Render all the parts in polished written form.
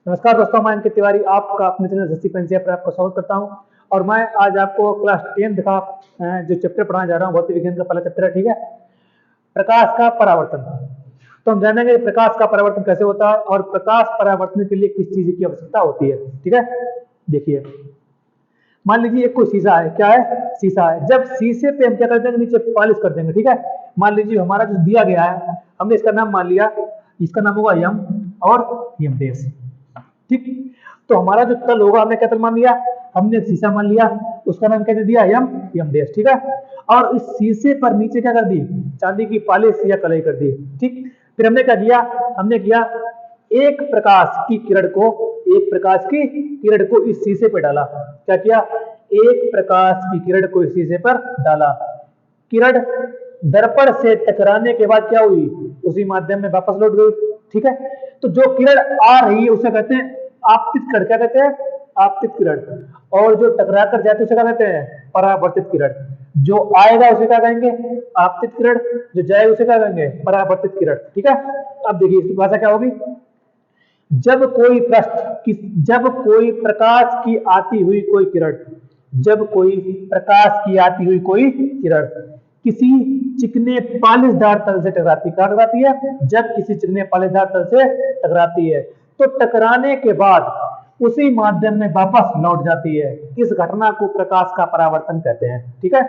नमस्कार दोस्तों, मैं अंकित तिवारी आपका अपने चैनल सस्ती पेंसिल पर आपका स्वागत करता हूं। और मैं आज आपको क्लास 10 का जो चैप्टर पढ़ाने जा रहा हूं, भौतिक विज्ञान का पहला चैप्टर है। ठीक है, प्रकाश का परावर्तन। तो हम जानेंगे प्रकाश का परावर्तन कैसे होता है और प्रकाश परावर्तन के लिए किस चीज की आवश्यकता होती है। ठीक है, देखिए, मान लीजिए एक कोई शीशा है। क्या है? शीशा है। जब शीशे पे हम क्या कर देंगे, नीचे पॉलिश कर देंगे। ठीक है, मान लीजिए हमारा जो दिया गया है, हमने इसका नाम मान लिया, इसका नाम होगा यम और यम डैश। ठीक, तो हमारा जो तल होगा, हमने क्या तल मान लिया, हमने शीशा मान लिया, उसका नाम क्या दे दिया, यम यम डैश। ठीक है, और इस शीशे पर नीचे क्या कर दी, चांदी की पॉलिश या कलई कर दी। ठीक, फिर हमने क्या किया, हमने किया एक प्रकाश की किरण को इस शीशे पे डाला। क्या किया, एक प्रकाश की किरण को इस शीशे पर डाला। किरण दर्पण से टकराने के बाद क्या हुई, उसी माध्यम में वापस लौट गई। ठीक है, तो जो किरण आ रही है उसे कहते हैं आपतित किरण। क्या कहते हैं? आपतित किरण। और जो टकरा कर जाती है उसे क्या कहते हैं, परावर्तित किरण। जो आएगा उसे क्या कहेंगे, आपतित किरण, जो जाएगा उसे क्या कहेंगे, परावर्तित किरण। ठीक है, अब देखिए इसकी भाषा क्या होगी। जब कोई प्रकाश की आती हुई कोई किरण, किसी चिकने पालिशदार तल से टकराती है। जब किसी चिकने पालिशदार तल से टकराती है तो टकराने के बाद उसी माध्यम में वापस लौट जाती है। इस घटना को प्रकाश का परावर्तन कहते हैं। ठीक है,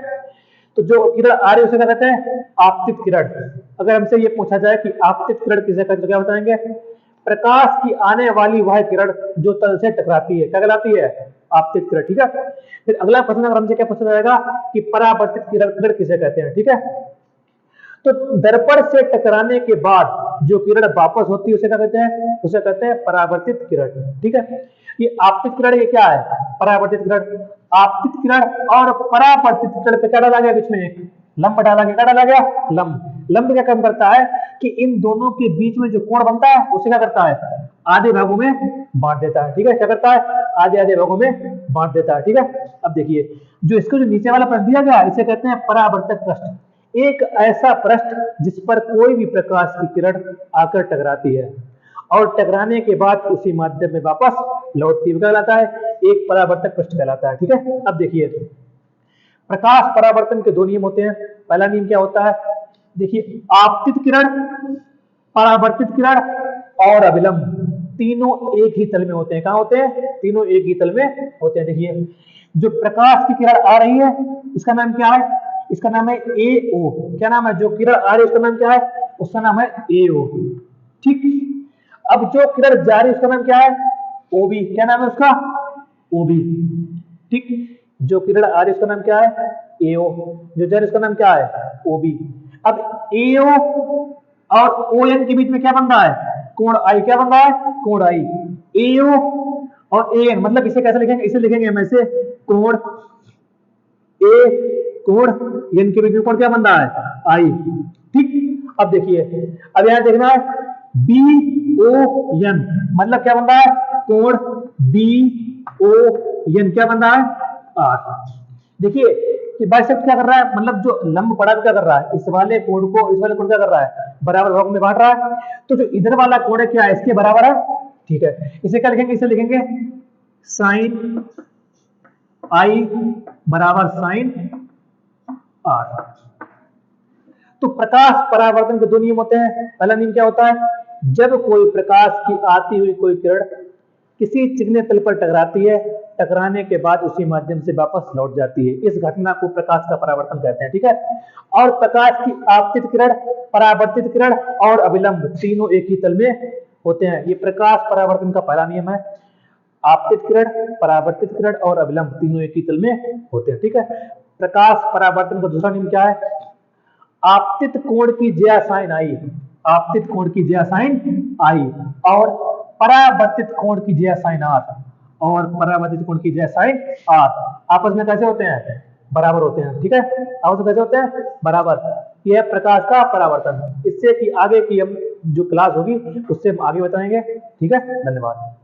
तो जो किरण आ रही है उसे क्या कहते हैं, आपतित किरण। अगर हमसे ये पूछा जाए कि आपतित किरण किसे कहते हैं, तो क्या बताएंगे, प्रकाश की आने वाली वह किरण जो तल से टकराती है, क्या कहलाती है, आपतित किरण। ठीक है, फिर अगला प्रश्न अगर हमसे क्या पूछा जाएगा कि परावर्तित किरण किसे कहते हैं। ठीक है, तो दर्पण से टकराने के बाद जो किरण वापस होती है उसे क्या कहते हैं, उसे कहते हैं परावर्तित किरण। ठीक है, ये आपतित किरण, ये क्या है, परावर्तित किरण। आपतित किरण और परावर्तित किरण पे क्या डाला गया, बीच में एक लंब डाला गया। क्या डाला गया, लंब। लंब क्या काम करता है कि इन दोनों के बीच में जो कोण बनता है उसे क्या करता है, आधे भागों में बांट देता है। ठीक है, क्या करता है, आधे आधे भागों में बांट देता है। ठीक है, अब देखिए, जो इसको जो नीचे वाला पृष्ठ दिया गया इसे कहते हैं परावर्तक पृष्ठ। एक ऐसा पृष्ठ जिस पर कोई भी प्रकाश की किरण आकर टकराती है और टकराने के बाद उसी माध्यम में वापस लौटती हुई कहलाता है, एक परावर्तक पृष्ठ कहलाता है। ठीक है, अब देखिए, प्रकाश परावर्तन के दो नियम होते हैं। पहला नियम क्या होता है, देखिए, आपतित किरण, परावर्तित किरण और अभिलंब तीनों एक ही तल में होते हैं। कहां होते हैं, तीनों एक ही तल में होते हैं। देखिए, जो प्रकाश की किरण आ रही है इसका नाम क्या है, इसका नाम है एओ। क्या नाम है, जो किरण आ रही है उसका नाम क्या है, उसका नाम है एओ। ठीक, अब जो किरण जा रही है उसका नाम क्या है, ओबी। क्या नाम है उसका, ओबी। ठीक, जो किरण आ रही है उसका नाम क्या है, एओ। जो जा रही है उसका नाम क्या है, ओबी। अब एओ और ओएन के बीच में क्या बन रहा है, कोण आई। क्या बन रहा है, कोण आई। एओ और एन, मतलब इसे कैसे लिखेंगे, इसे लिखेंगे हम ऐसे, कोण ए कोण एन के बीच में कोण क्या बन रहा है, आई। ठीक, अब देखिए, अब यहां देखना है बी ओ एन, मतलब क्या बन रहा है, कोण बी ओ एन क्या बन रहा है, आर। देखिए कि बाइसेप्ट क्या कर रहा है, मतलब जो लंब पड़ा क्या कर रहा है, इस वाले कोण क्या कर रहा है, बराबर भागों में बांट रहा है। तो जो इधर वाला कोण है क्या है, इसके बराबर है। ठीक है, इसे क्या लिखेंगे, इसे लिखेंगे साइन आई बराबर साइन आर। तो प्रकाश परावर्तन के दो नियम होते हैं। पहला नियम क्या होता है, जब कोई प्रकाश की आती हुई कोई किरण किसी चिकने तल पर टकराती है, टकराने के बाद उसी माध्यम से वापस लौट जाती है। इस घटना को प्रकाश का परावर्तन कहते हैं। ठीक है, और प्रकाश की आपतित किरण, परावर्तित किरण और अभिलंब तीनों एक ही तल में होते हैं। ये प्रकाश परावर्तन का पहला नियम है। आपतित किरण, परावर्तित किरण और अभिलंब तीनों एक ही तल में होते हैं। ठीक है, प्रकाश परावर्तन का दूसरा नियम क्या है, आपतित कोण की ज्या साइन आई, आपतित कोण की ज्या साइन आई और परावर्तित कोण की ज्या साइन आर, और परावर्तित कोण की ज्या साइन आर आपस में कैसे होते हैं, बराबर होते हैं। ठीक है, आपस में कैसे होते हैं, बराबर। यह प्रकाश का परावर्तन। इससे कि आगे की हम जो क्लास होगी उससे हम आगे बताएंगे। ठीक है, धन्यवाद।